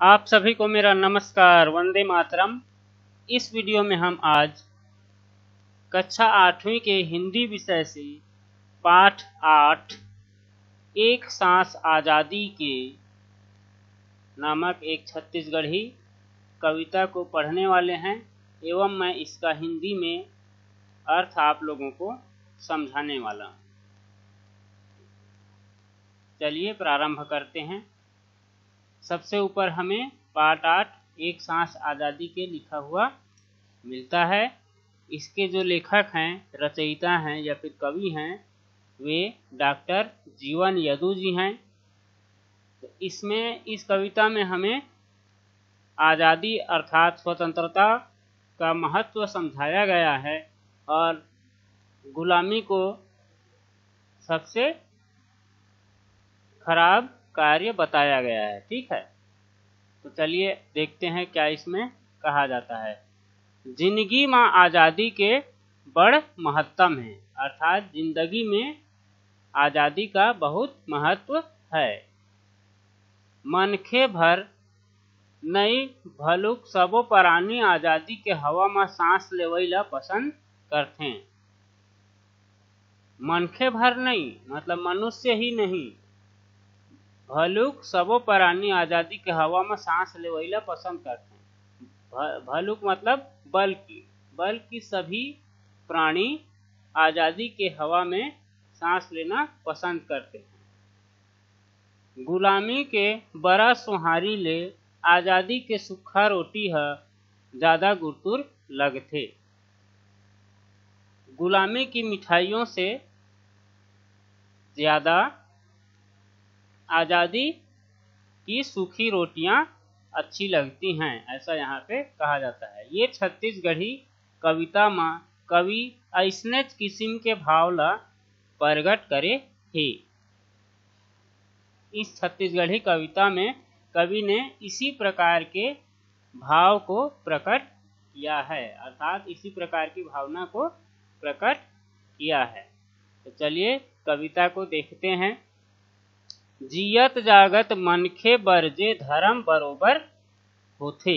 आप सभी को मेरा नमस्कार, वंदे मातरम। इस वीडियो में हम आज कक्षा 8वीं के हिंदी विषय से पाठ 8 एक सांस आज़ादी के नामक एक छत्तीसगढ़ी कविता को पढ़ने वाले हैं एवं मैं इसका हिंदी में अर्थ आप लोगों को समझाने वाला हूँ। चलिए प्रारंभ करते हैं। सबसे ऊपर हमें पाठ 8 एक सांस आज़ादी के लिखा हुआ मिलता है। इसके जो लेखक हैं, रचयिता हैं या फिर कवि हैं, वे डॉक्टर जीवन यदु जी हैं। तो इसमें इस कविता में हमें आज़ादी अर्थात स्वतंत्रता का महत्व समझाया गया है और गुलामी को सबसे खराब कार्य बताया गया है। ठीक है, तो चलिए देखते हैं क्या इसमें कहा जाता है। जिंदगी में आज़ादी के बड़ महत्तम है, अर्थात जिंदगी में आज़ादी का बहुत महत्व है। मनखे भर नई भलुक सबो प्राणी आज़ादी के हवा में सांस लेवैला पसंद करते। मनखे भर नहीं मतलब मनुष्य ही नहीं, भलुक सबो प्राणी आज़ादी के हवा में सांस लेवैला पसंद करते हैं। भलुक मतलब बल्कि सभी प्राणी आज़ादी के हवा में सांस लेना पसंद करते हैं। गुलामी के बड़ा सुहारी ले आज़ादी के सुखा रोटी है ज़्यादा गुरतुर लगथे। गुलामी की मिठाइयों से ज़्यादा आज़ादी की सूखी रोटियां अच्छी लगती हैं, ऐसा यहाँ पे कहा जाता है। ये छत्तीसगढ़ी कविता में कवि ऐसने किस्म के भाव ला प्रकट करे थे। इस छत्तीसगढ़ी कविता में कवि ने इसी प्रकार के भाव को प्रकट किया है, अर्थात इसी प्रकार की भावना को प्रकट किया है। तो चलिए कविता को देखते हैं। जियत जागत मनखे बरजे धर्म बरोबर होथे,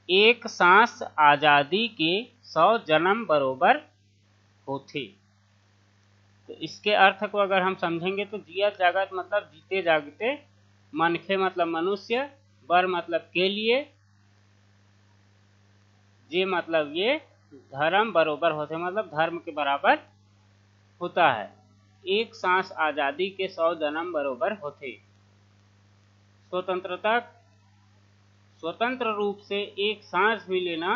एक सांस आज़ादी के 100 जन्म बरोबर होथे। तो इसके अर्थ को अगर हम समझेंगे तो जियत जागत मतलब जीते जागते, मनखे मतलब मनुष्य, बर मतलब के लिए, जे मतलब ये, धर्म बरोबर होते मतलब धर्म के बराबर होता है। एक सांस आज़ादी के 100 जन्म बरोबर होते। स्वतंत्र रूप से एक सांस भी लेना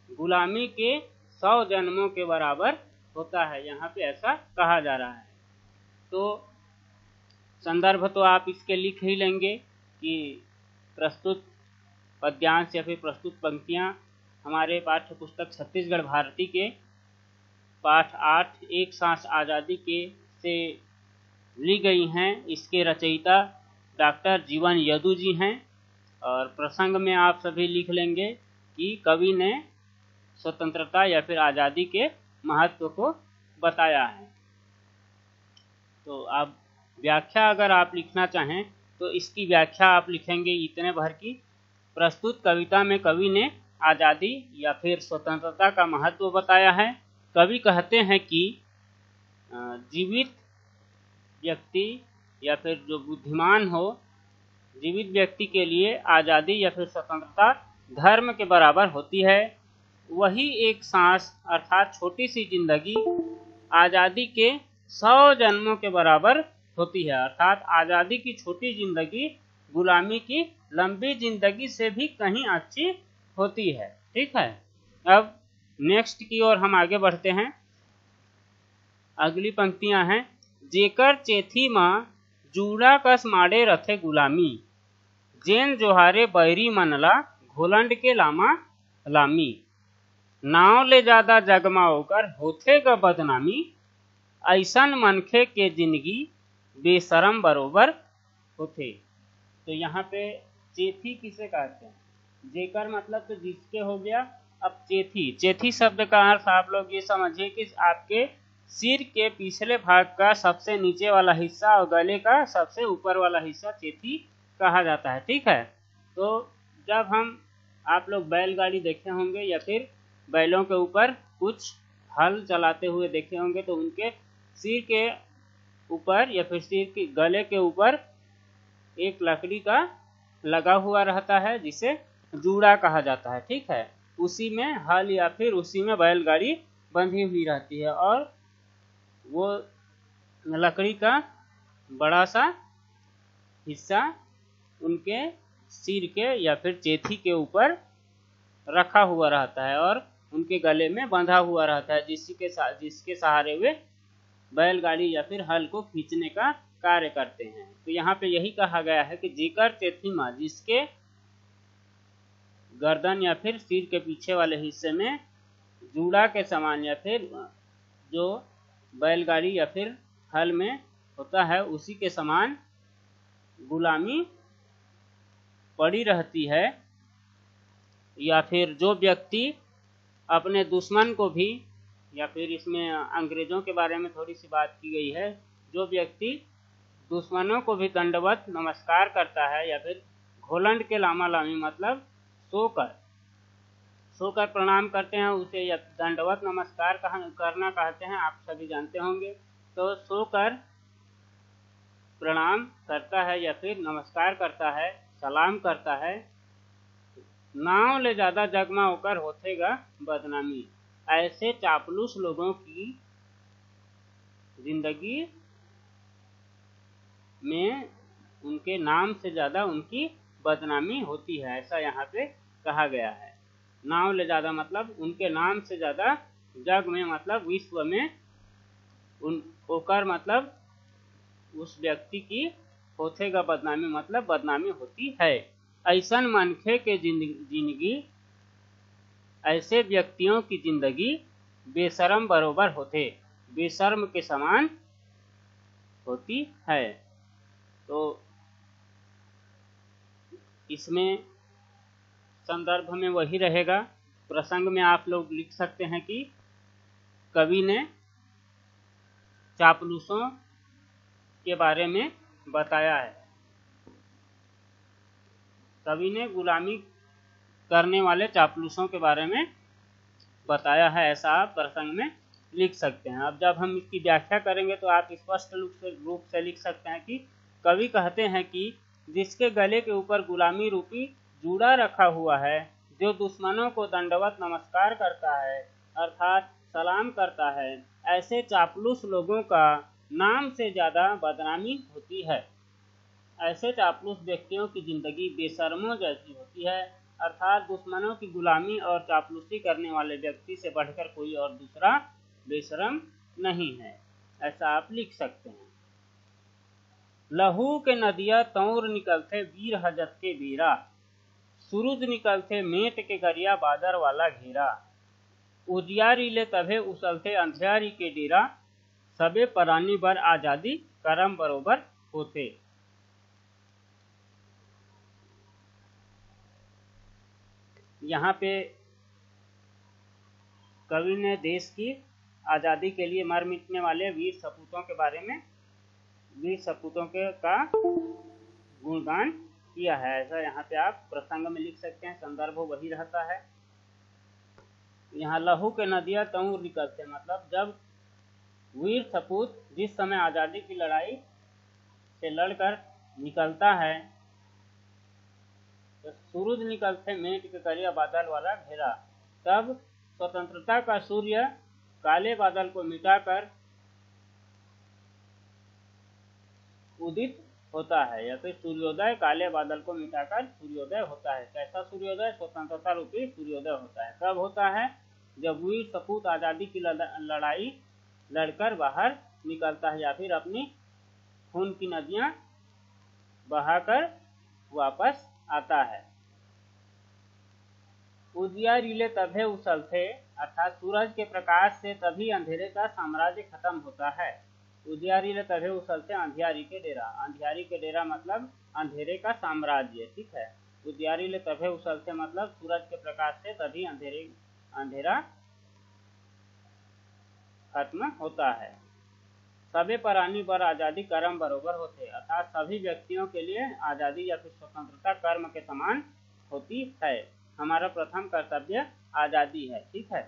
गुलामी के 100 जन्मों के बराबर होता है, यहाँ पे ऐसा कहा जा रहा है। तो संदर्भ तो आप इसके लिख ही लेंगे कि प्रस्तुत पद्यांश या फिर प्रस्तुत पंक्तियाँ हमारे पाठ्य पुस्तक छत्तीसगढ़ भारती के पाठ 8 एक सांस आज़ादी के से ली गई हैं। इसके रचयिता डॉक्टर जीवन यदु जी हैं और प्रसंग में आप सभी लिख लेंगे कि कवि ने स्वतंत्रता या फिर आज़ादी के महत्व को बताया है। तो अब व्याख्या अगर आप लिखना चाहें तो इसकी व्याख्या आप लिखेंगे इतने भर की। प्रस्तुत कविता में कवि ने आज़ादी या फिर स्वतंत्रता का महत्व बताया है। कवि कहते हैं कि जीवित व्यक्ति या फिर जो बुद्धिमान हो, जीवित व्यक्ति के लिए आज़ादी या फिर स्वतंत्रता धर्म के बराबर होती है। वही एक सांस अर्थात छोटी सी जिंदगी आज़ादी के 100 जन्मों के बराबर होती है, अर्थात आज़ादी की छोटी जिंदगी गुलामी की लंबी जिंदगी से भी कहीं अच्छी होती है। ठीक है, अब नेक्स्ट की ओर हम आगे बढ़ते हैं। अगली पंक्तियां हैं। जेकर चेथी माँ जूड़ा कस माड़े रथे गुलामी, जेन जोहारे बैरी मनला घोलंड के लामा लामी, नाव ले ज्यादा जगमा होकर होथे ग बदनामी, ऐसन मनखे के जिंदगी बेशरम बरोबर होथे। तो यहाँ पे चेथी किसे कहते हैं? जेकर मतलब तो जिसके हो गया। अब चेथी शब्द का अर्थ आप लोग ये समझिए कि आपके सिर के पिछले भाग का सबसे नीचे वाला हिस्सा और गले का सबसे ऊपर वाला हिस्सा चेथी कहा जाता है। ठीक है, तो जब हम आप लोग बैलगाड़ी देखे होंगे या फिर बैलों के ऊपर कुछ हल चलाते हुए देखे होंगे तो उनके सिर के ऊपर या फिर सिर के गले के ऊपर एक लकड़ी का लगा हुआ रहता है जिसे जूड़ा कहा जाता है, ठीक है। उसी में हल या फिर उसी में बैलगाड़ी बंधी हुई रहती है और वो लकड़ी का बड़ा सा हिस्सा उनके सिर के या फिर चेथी के ऊपर रखा हुआ रहता है और उनके गले में बंधा हुआ रहता है, जिसके सहारे वे बैलगाड़ी या फिर हल को खींचने का कार्य करते हैं। तो यहाँ पे यही कहा गया है कि जेकर चेथीमा, जिसके गर्दन या फिर सिर के पीछे वाले हिस्से में जूड़ा के समान या फिर जो बैलगाड़ी या फिर हल में होता है उसी के समान गुलामी पड़ी रहती है, या फिर जो व्यक्ति अपने दुश्मन को भी, या फिर इसमें अंग्रेजों के बारे में थोड़ी सी बात की गई है, जो व्यक्ति दुश्मनों को भी दंडवत नमस्कार करता है या फिर घोलंड के लामा लामी मतलब सोकर प्रणाम करते हैं, उसे या दंडवत नमस्कार करना कहते हैं, आप सभी जानते होंगे। तो सोकर प्रणाम करता है या फिर नमस्कार करता है, सलाम करता है, नाव ले ज्यादा जगमा होकर होतेगा बदनामी। ऐसे चापलूस लोगों की जिंदगी में उनके नाम से ज्यादा उनकी बदनामी होती है, ऐसा यहाँ पे कहा गया है। नाव ले ज्यादा मतलब उनके नाम से ज्यादा जग में मतलब विश्व में ओकर मतलब उस व्यक्ति की होतेगा बदनामी मतलब बदनामी होती है। ऐसन मनखे के जिंदगी, ऐसे व्यक्तियों की जिंदगी बेशर्म बरोबर होते, बेशर्म के समान होती है। तो इसमें संदर्भ में वही रहेगा। प्रसंग में आप लोग लिख सकते हैं कि कवि ने चापलूसों के बारे में बताया है, कवि ने गुलामी करने वाले चापलूसों के बारे में बताया है, ऐसा आप प्रसंग में लिख सकते हैं। अब जब हम इसकी व्याख्या करेंगे तो आप स्पष्ट रूप से लिख सकते हैं कि कवि कहते हैं कि जिसके गले के ऊपर गुलामी रूपी जूड़ा रखा हुआ है, जो दुश्मनों को दंडवत नमस्कार करता है अर्थात सलाम करता है, ऐसे चापलूस लोगों का नाम से ज्यादा बदनामी होती है। ऐसे चापलूस व्यक्तियों की जिंदगी बेशर्मों जैसी होती है, अर्थात दुश्मनों की गुलामी और चापलूसी करने वाले व्यक्ति से बढ़कर कोई और दूसरा बेशर्म नहीं है, ऐसा आप लिख सकते हैं। लहू के नदिया तौर निकलते वीर हजत के बेरा, सूरज निकलते मेट के गरिया बादर वाला घेरा, उजियारी ले तभे उछलते अंधियारी के डेरा, सबे परानी बर आजादी करम बरोबर होते। यहाँ पे कवि ने देश की आज़ादी के लिए मर मिटने वाले वीर सपूतों के बारे में, वीर सपूतों के का गुणगान किया है, ऐसा यहाँ पे आप प्रसंग में लिख सकते हैं। संदर्भ वही रहता है। यहाँ लहू के नदिया तऊर निकलते मतलब जब वीर सपूत जिस समय आज़ादी की लड़ाई से लड़कर निकलता है तो सूरज निकलते मेट के करिया बादल वाला घेरा, तब स्वतंत्रता का सूर्य काले बादल को मिटाकर उदित होता है, या फिर सूर्योदय काले बादल को मिटाकर सूर्योदय होता है। कैसा सूर्योदय? स्वतंत्रता रूपी सूर्योदय होता है। कब होता है? जब वीर सपूत आज़ादी की लड़ाई लड़कर बाहर निकलता है या फिर अपनी खून की नदियां बहाकर वापस आता है। उजियारीले तभे उछलते अर्थात सूरज के प्रकाश से तभी अंधेरे का साम्राज्य खत्म होता है। उजियारीले तभे उछलते अंधियारी के डेरा, अंधियारी के डेरा मतलब अंधेरे का साम्राज्य, ठीक है। उजियारीले तभे उछलते मतलब सूरज के प्रकाश से तभी अंधेरा खत्म होता है। सबे प्राणी पर आज़ादी कर्म बरोबर होते, अर्थात सभी व्यक्तियों के लिए आज़ादी या फिर स्वतंत्रता कर्म के समान होती है। हमारा प्रथम कर्तव्य आज़ादी है, ठीक है।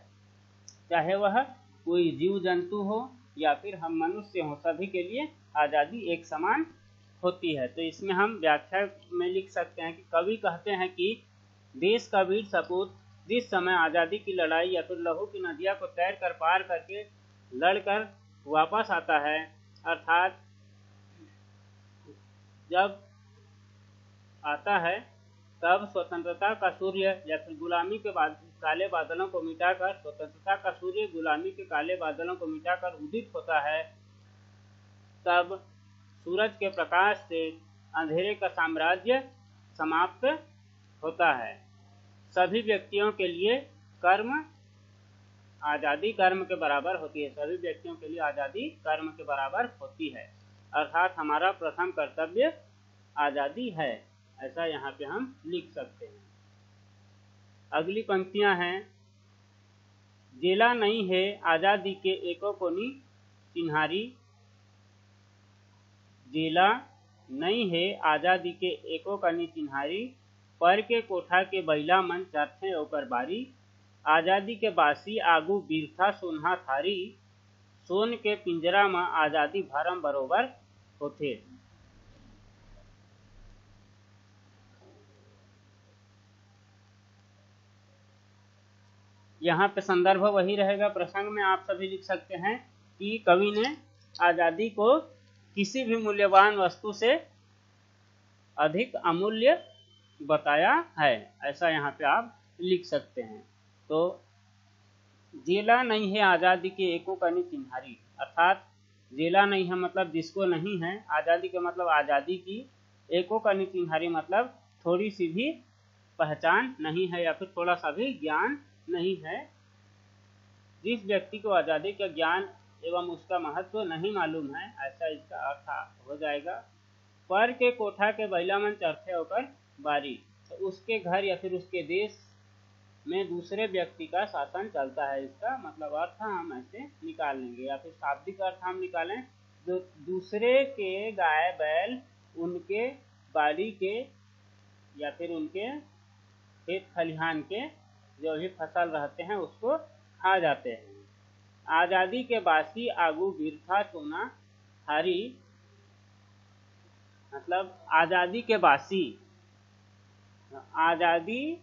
चाहे वह कोई जीव जंतु हो या फिर हम मनुष्य हो, सभी के लिए आज़ादी एक समान होती है। तो इसमें हम व्याख्या में लिख सकते हैं कि कवि कहते हैं कि देश का वीर सपूत जिस समय आज़ादी की लड़ाई या फिर लहू की नदियाँ को तैर कर पार करके लड़कर वापस आता है, अर्थात जब आता है तब स्वतंत्रता का सूर्य या फिर गुलामी के काले बादलों को मिटाकर स्वतंत्रता का सूर्य गुलामी के काले बादलों को मिटाकर उदित होता है, तब सूरज के प्रकाश से अंधेरे का साम्राज्य समाप्त होता है। सभी व्यक्तियों के लिए कर्म आज़ादी कर्म के बराबर होती है, सभी व्यक्तियों के लिए आज़ादी कर्म के बराबर होती है, अर्थात हमारा प्रथम कर्तव्य आज़ादी है, ऐसा यहाँ पे हम लिख सकते हैं। अगली पंक्तियां हैं, जेला नहीं है आज़ादी के एको कोनी चिन्हारी, जेला नहीं है आज़ादी के एको कनी चिन्हारी, पर के कोठा के बैला मन चरथे ओकर बारी, आज़ादी के बासी आगू बिरथा सोन्हा थारी, सोन के पिंजरा में आज़ादी भरम बरोबर होथे। यहाँ पे संदर्भ वही रहेगा, प्रसंग में आप सभी लिख सकते हैं कि कवि ने आज़ादी को किसी भी मूल्यवान वस्तु से अधिक अमूल्य बताया है, ऐसा यहाँ पे आप लिख सकते हैं। तो जेला नहीं है आज़ादी के एको कनी चिन्हारी, अर्थात जेला नहीं है मतलब जिसको नहीं है, आज़ादी का मतलब आज़ादी की, एको कनी चिन्हारी मतलब थोड़ी सी भी पहचान नहीं है या फिर थोड़ा सा भी ज्ञान नहीं है। जिस व्यक्ति को आज़ादी का ज्ञान एवं उसका महत्व नहीं मालूम है, ऐसा इसका अर्थ हो जाएगा। पर के कोठा के बैला मन चरथे होकर बारी, तो उसके घर या फिर उसके देश में दूसरे व्यक्ति का शासन चलता है, इसका मतलब अर्थ हम ऐसे निकाल लेंगे, या फिर शाब्दिक अर्थ हम निकालें तो दूसरे के गाय बैल उनके बाड़ी के या फिर उनके खेत खलिहान के जो भी फसल रहते हैं उसको खा जाते हैं। आज़ादी के बासी आगू बिरथा सोना थारी, मतलब आज़ादी के बासी, आज़ादी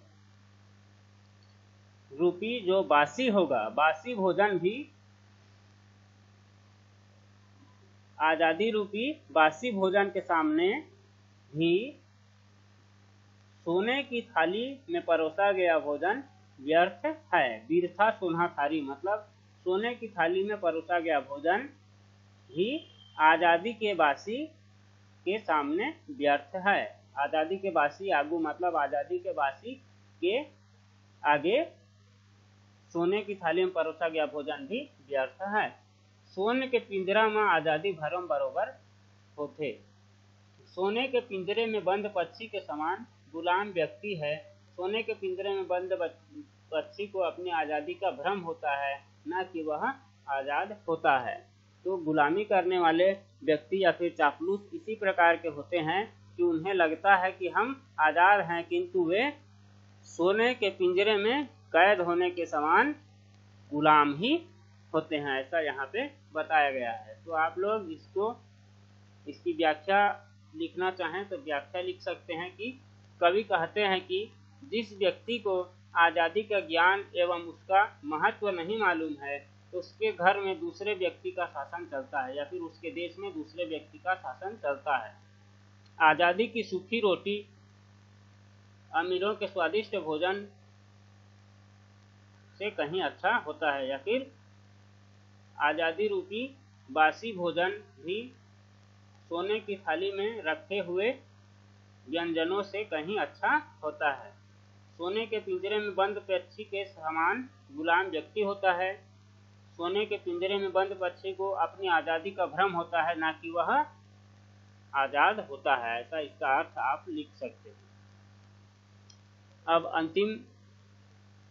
रूपी जो बासी होगा, बासी भोजन भी, आज़ादी रूपी बासी भोजन के सामने भी सोने की थाली में परोसा गया भोजन व्यर्थ है। बिरथा सोना थारी मतलब सोने की थाली में परोसा गया भोजन ही आज़ादी के बासी के सामने व्यर्थ है। आज़ादी के बासी आगू मतलब आज़ादी के बासी के आगे सोने की थाली में परोसा गया भोजन भी व्यर्थ है। सोने के पिंजरा में आज़ादी भरम बरोबर होते, सोने के पिंजरे में बंद पक्षी के समान गुलाम व्यक्ति है। सोने के पिंजरे में बंद पक्षी को अपनी आज़ादी का भ्रम होता है, न कि वह आज़ाद होता है। तो गुलामी करने वाले व्यक्ति या फिर चापलूस इसी प्रकार के होते हैं कि उन्हें लगता है कि हम आज़ाद हैं, किंतु वे सोने के पिंजरे में कैद होने के समान गुलाम ही होते हैं, ऐसा यहाँ पे बताया गया है। तो आप लोग इसकी व्याख्या लिखना चाहें तो व्याख्या लिख सकते हैं कि कवि कहते हैं कि जिस व्यक्ति को आज़ादी का ज्ञान एवं उसका महत्व नहीं मालूम है, तो उसके घर में दूसरे व्यक्ति का शासन चलता है या फिर उसके देश में दूसरे व्यक्ति का शासन चलता है। आज़ादी की सूखी रोटी अमीरों के स्वादिष्ट भोजन से कहीं अच्छा होता है, या फिर आज़ादी रूपी बासी भोजन भी सोने की थाली में रखे हुए व्यंजनों से कहीं अच्छा होता है। सोने के पिंजरे में बंद पक्षी के समान गुलाम व्यक्ति होता है। सोने के पिंजरे में बंद पक्षी को अपनी आज़ादी का भ्रम होता है, ना कि वह आज़ाद होता है, ऐसा इसका अर्थ आप लिख सकते हैं। अब अंतिम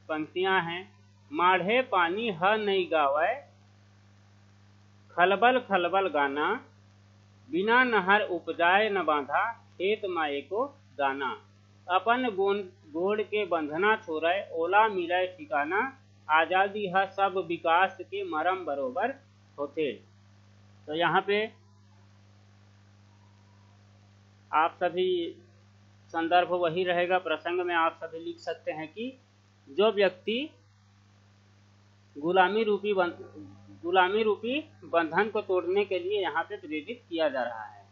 पंक्तियां हैं, माढ़े पानी ह नहीं गावै, खलबल खलबल गाना, बिना नहर उपजाए न बांधा, खेत माए को दाना। अपन गोड़ के बंधना छोड़े, ओला मिले ठिकाना, आजादी है सब विकास के मरम बरोबर होते। तो यहाँ पे आप सभी संदर्भ वही रहेगा, प्रसंग में आप सभी लिख सकते हैं कि जो व्यक्ति गुलामी रूपी बंधन को तोड़ने के लिए यहाँ पे प्रेरित किया जा रहा है।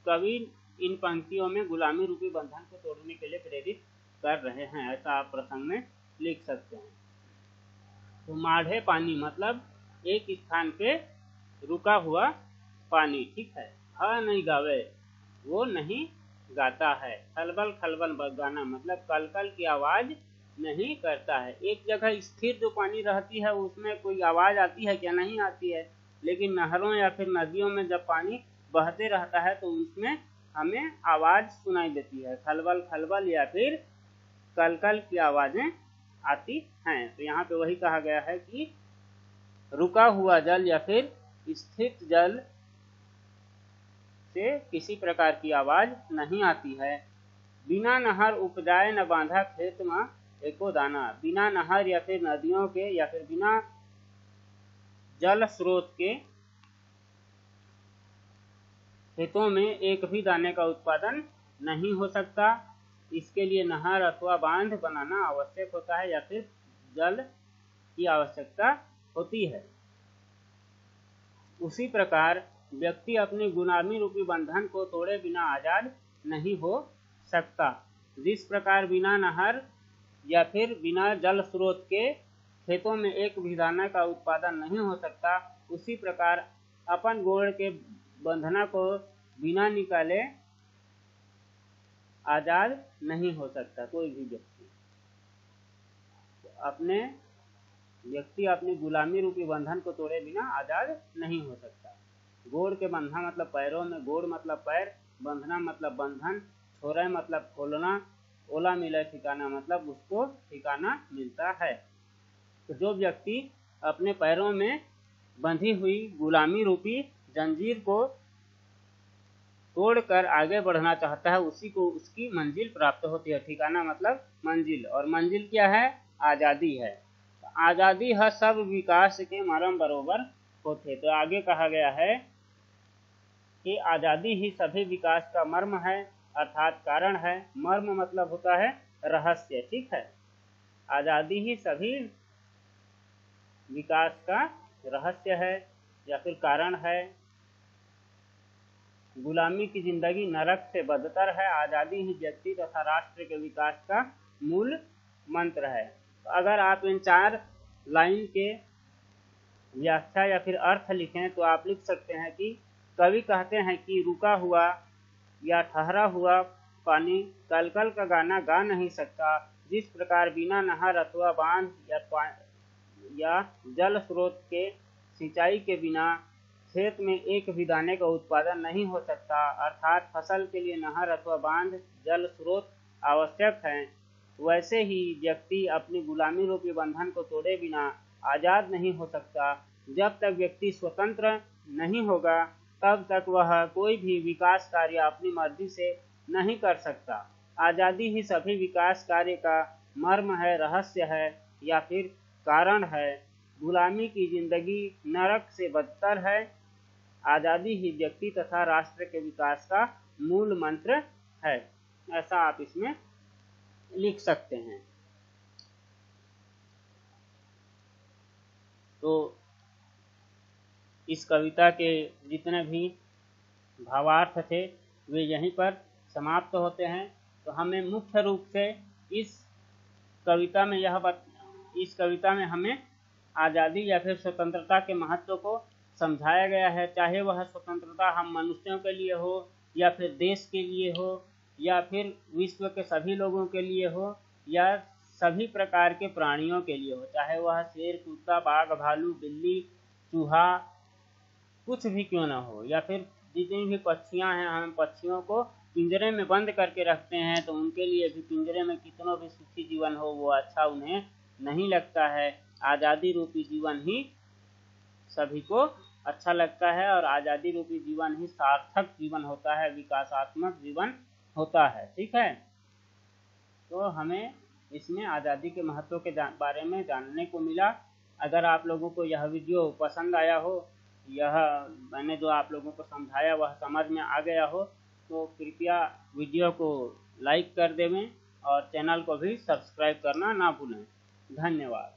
कवि इन पंक्तियों में गुलामी रूपी बंधन को तोड़ने के लिए प्रेरित कर रहे हैं, ऐसा आप प्रसंग में लिख सकते हैं। तो माढ़े पानी मतलब एक स्थान पे रुका हुआ पानी, ठीक है। हा नहीं गावे, वो नहीं गाता है। खलबल खलबल गाना मतलब कलकल की आवाज नहीं करता है। एक जगह स्थिर जो पानी रहती है उसमें कोई आवाज आती है क्या? नहीं आती है। लेकिन नहरों या फिर नदियों में जब पानी बहते रहता है तो उसमें हमें आवाज सुनाई देती है, खलबल खलबल या फिर कलकल की आवाजें आती हैं। तो यहाँ पे वही कहा गया है कि रुका हुआ जल या फिर स्थित जल से किसी प्रकार की आवाज नहीं आती है। बिना नहर उपजाए न बांधा, खेत में एको दाना। बिना नहर या फिर नदियों के या फिर बिना जल स्रोत के खेतों में एक भी दाने का उत्पादन नहीं हो सकता। इसके लिए नहर अथवा बांध बनाना आवश्यक होता है या फिर जल की आवश्यकता होती है। उसी प्रकार व्यक्ति अपनी गुलामी रूपी बंधन को तोड़े बिना आजाद नहीं हो सकता। जिस प्रकार बिना नहर या फिर बिना जल स्रोत के खेतों में एक भी दाना का उत्पादन नहीं हो सकता, उसी प्रकार अपन गोड़ के बंधना को बिना निकाले आजाद नहीं हो सकता कोई भी व्यक्ति अपनी गुलामी रूपी बंधन को तोड़े बिना आजाद नहीं हो सकता। गोड़ के बंधना मतलब पैरों में, गोड़ मतलब पैर, बंधना मतलब बंधन, छोड़े मतलब खोलना, ओला मिले ठिकाना मतलब उसको ठिकाना मिलता है। तो जो व्यक्ति अपने पैरों में बंधी हुई गुलामी रूपी जंजीर को तोड़कर आगे बढ़ना चाहता है, उसी को उसकी मंजिल प्राप्त होती है। ठिकाना मतलब मंजिल, और मंजिल क्या है? आज़ादी है। आज़ादी है सब विकास के मरम बरोबर होते। तो आगे कहा गया है कि आज़ादी ही सभी विकास का मर्म है, अर्थात कारण है। मर्म मतलब होता है रहस्य, ठीक है। आज़ादी ही सभी विकास का रहस्य है या फिर कारण है। गुलामी की जिंदगी नरक से बदतर है। आज़ादी ही व्यक्ति तथा राष्ट्र के विकास का मूल मंत्र है। तो अगर आप इन 4 लाइन के व्याख्या या फिर अर्थ लिखें तो आप लिख सकते हैं कि कवि कहते हैं कि रुका हुआ या ठहरा हुआ पानी कलकल का गाना गा नहीं सकता। जिस प्रकार बिना नहर अथवा बांध या जल स्रोत के सिंचाई के बिना खेत में एक भी दाने का उत्पादन नहीं हो सकता, अर्थात फसल के लिए नहर अथवा बांध जल स्रोत आवश्यक हैं, वैसे ही व्यक्ति अपनी गुलामी रूपी बंधन को तोड़े बिना आजाद नहीं हो सकता। जब तक व्यक्ति स्वतंत्र नहीं होगा तब तक वह कोई भी विकास कार्य अपनी मर्जी से नहीं कर सकता। आज़ादी ही सभी विकास कार्य का मर्म है, रहस्य है या फिर कारण है। गुलामी की जिंदगी नरक से बदतर है। आज़ादी ही व्यक्ति तथा राष्ट्र के विकास का मूल मंत्र है। ऐसा आप इसमें लिख सकते हैं। तो इस कविता के जितने भी भावार्थ थे वे यहीं पर समाप्त होते हैं। तो हमें मुख्य रूप से इस कविता में हमें आज़ादी या फिर स्वतंत्रता के महत्व को समझाया गया है। चाहे वह स्वतंत्रता हम मनुष्यों के लिए हो या फिर देश के लिए हो या फिर विश्व के सभी लोगों के लिए हो या सभी प्रकार के प्राणियों के लिए हो, चाहे वह शेर, कुत्ता, बाघ, भालू, बिल्ली, चूहा कुछ भी क्यों ना हो, या फिर जितनी भी पक्षियां हैं, हम पक्षियों को पिंजरे में बंद करके रखते हैं तो उनके लिए भी पिंजरे में कितना भी सुखी जीवन हो वो अच्छा उन्हें नहीं लगता है। आज़ादी रूपी जीवन ही सभी को अच्छा लगता है और आज़ादी रूपी जीवन ही सार्थक जीवन होता है, विकासात्मक जीवन होता है। ठीक है, तो हमें इसमें आज़ादी के महत्व के बारे में जानने को मिला। अगर आप लोगों को यह वीडियो पसंद आया हो, यह मैंने जो आप लोगों को समझाया वह समझ में आ गया हो, तो कृपया वीडियो को लाइक कर देवें और चैनल को भी सब्सक्राइब करना ना भूलें। धन्यवाद।